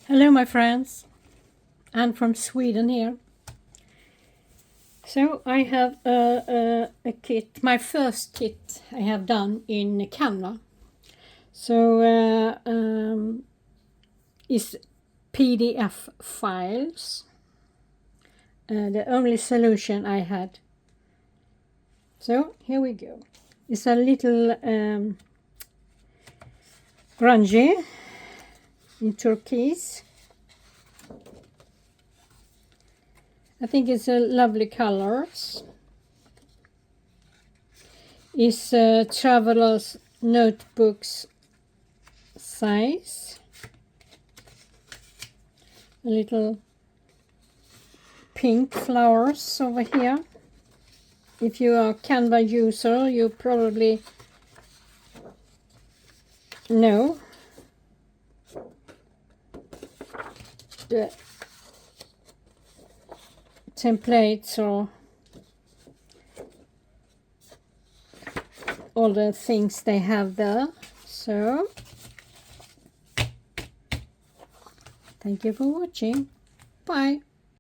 Hello my friends, I'm from Sweden here. So I have a kit, my first kit I have done in Canva. So it's PDF files, the only solution I had. So here we go. It's a little grungy in turquoise. I think it's a lovely colors. It's traveler's notebooks size. A little pink flowers over here. If you are a Canva user, you probably know the templates or all the things they have there. So thank you for watching. Bye.